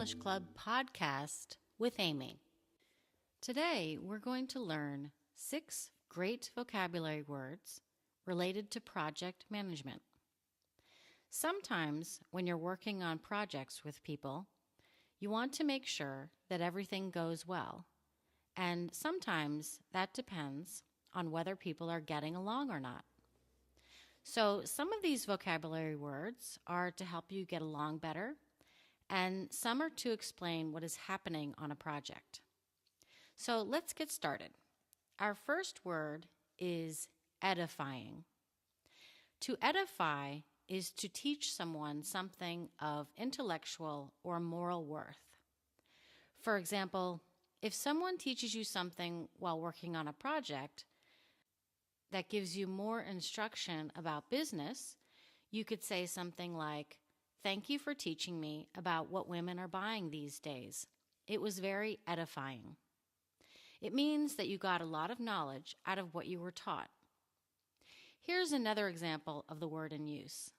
English Club podcast with Amy. Today, we're going to learn 6 great vocabulary words related to project management. Sometimes, when you're working on projects with people, you want to make sure that everything goes well, and sometimes that depends on whether people are getting along or not. So some of these vocabulary words are to help you get along better, and some are to explain what is happening on a project. So let's get started. Our first word is edifying. To edify is to teach someone something of intellectual or moral worth. For example, if someone teaches you something while working on a project that gives you more instruction about business, you could say something like, "Thank you for teaching me about what women are buying these days. It was very edifying." It means that you got a lot of knowledge out of what you were taught. Here's another example of the word in use.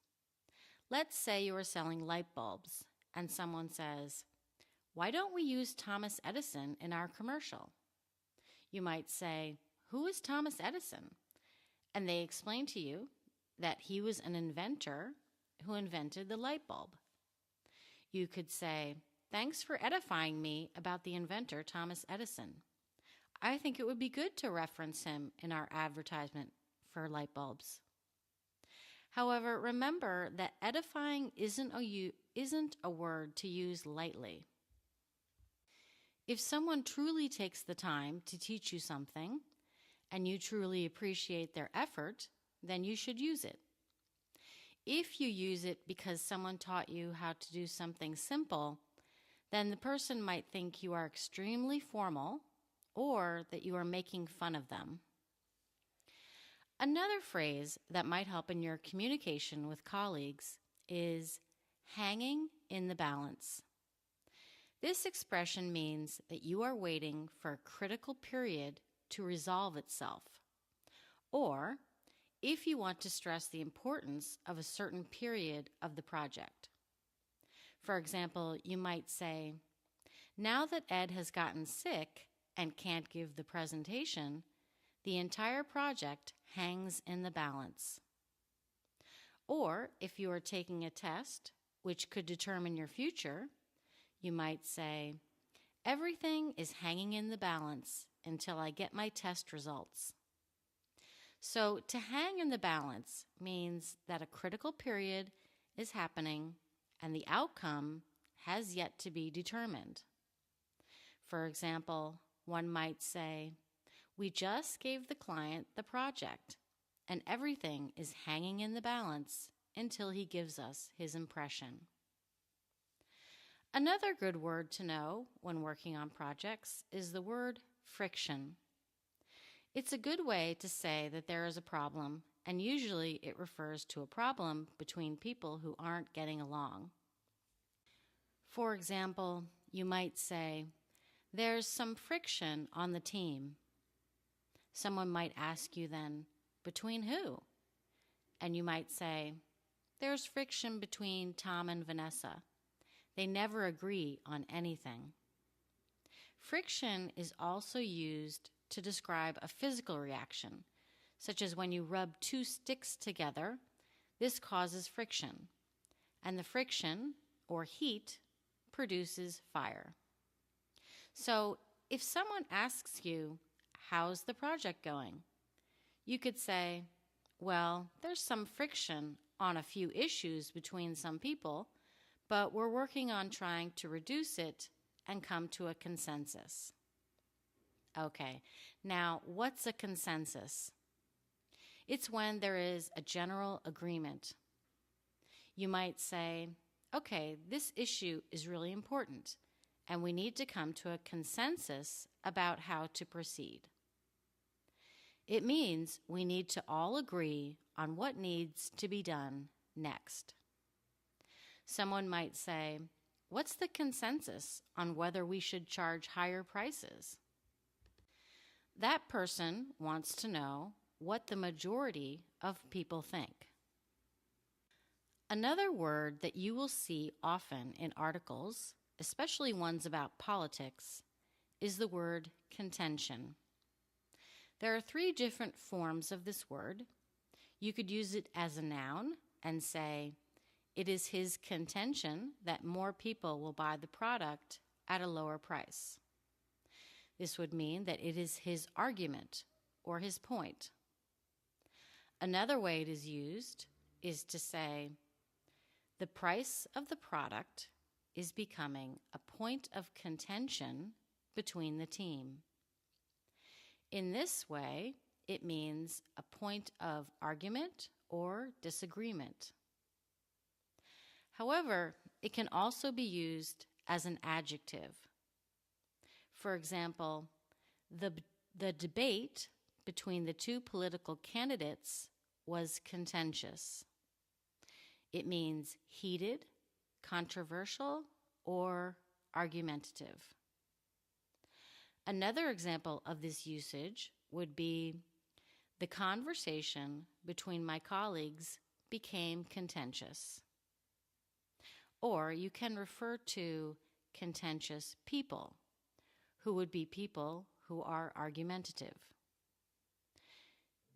Let's say you are selling light bulbs and someone says, "Why don't we use Thomas Edison in our commercial?" You might say, "Who is Thomas Edison?" And they explain to you that he was an inventor who invented the light bulb. You could say, "Thanks for edifying me about the inventor Thomas Edison. I think it would be good to reference him in our advertisement for light bulbs." However, remember that edifying isn't a word to use lightly. If someone truly takes the time to teach you something, and you truly appreciate their effort, then you should use it. If you use it because someone taught you how to do something simple, then the person might think you are extremely formal or that you are making fun of them. Another phrase that might help in your communication with colleagues is hanging in the balance. This expression means that you are waiting for a critical period to resolve itself, or if you want to stress the importance of a certain period of the project. For example, you might say, "Now that Ed has gotten sick and can't give the presentation, the entire project hangs in the balance." Or if you are taking a test, which could determine your future, you might say, "Everything is hanging in the balance until I get my test results." So to hang in the balance means that a critical period is happening and the outcome has yet to be determined. For example, one might say, "We just gave the client the project and everything is hanging in the balance until he gives us his impression." Another good word to know when working on projects is the word friction. It's a good way to say that there is a problem, and usually it refers to a problem between people who aren't getting along. For example, you might say, "There's some friction on the team." Someone might ask you then, "Between who?" And you might say, "There's friction between Tom and Vanessa. They never agree on anything." Friction is also used to describe a physical reaction, such as when you rub 2 sticks together. This causes friction, and the friction, or heat, produces fire. So if someone asks you, "How's the project going?" you could say, "Well, there's some friction on a few issues between some people, but we're working on trying to reduce it and come to a consensus." Okay, now what's a consensus? It's when there is a general agreement. You might say, "Okay, this issue is really important, and we need to come to a consensus about how to proceed." It means we need to all agree on what needs to be done next. Someone might say, "What's the consensus on whether we should charge higher prices?" That person wants to know what the majority of people think. Another word that you will see often in articles especially ones about politics, is the word contention. There are 3 different forms of this word. You could use it as a noun and say, it is his contention that more people will buy the product at a lower price. This would mean that it is his argument or his point. Another way it is used is to say, the price of the product is becoming a point of contention between the team. In this way, it means a point of argument or disagreement. However, it can also be used as an adjective. For example, the debate between the 2 political candidates was contentious. It means heated, controversial, or argumentative. Another example of this usage would be, the conversation between my colleagues became contentious. Or you can refer to contentious people, who would be people who are argumentative.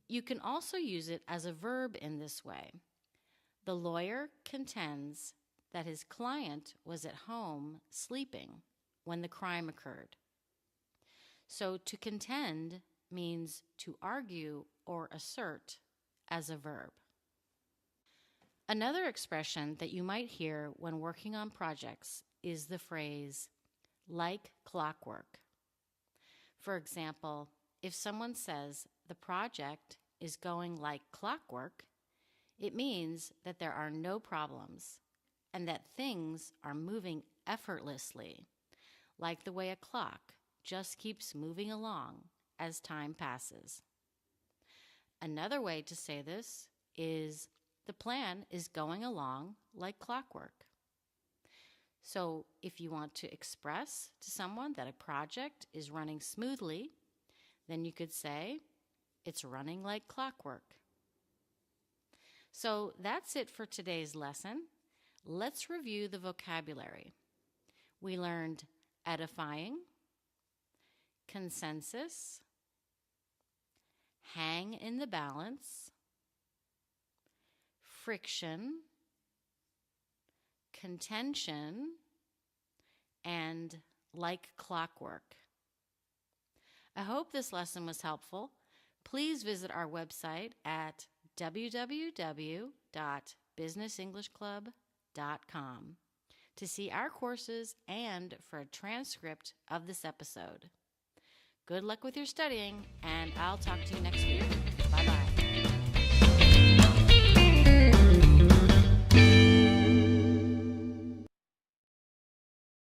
You can also use it as a verb in this way. The lawyer contends that his client was at home sleeping when the crime occurred. So to contend means to argue or assert as a verb. Another expression that you might hear when working on projects is the phrase, like clockwork. For example, if someone says the project is going like clockwork, it means that there are no problems and that things are moving effortlessly, like the way a clock just keeps moving along as time passes. Another way to say this is, the plan is going along like clockwork. So if you want to express to someone that a project is running smoothly, then you could say, it's running like clockwork. So that's it for today's lesson. Let's review the vocabulary. We learned edifying, consensus, hang in the balance, friction, contention, and like clockwork. I hope this lesson was helpful. Please visit our website at www.businessenglishclub.com to see our courses and for a transcript of this episode. Good luck with your studying, and I'll talk to you next week.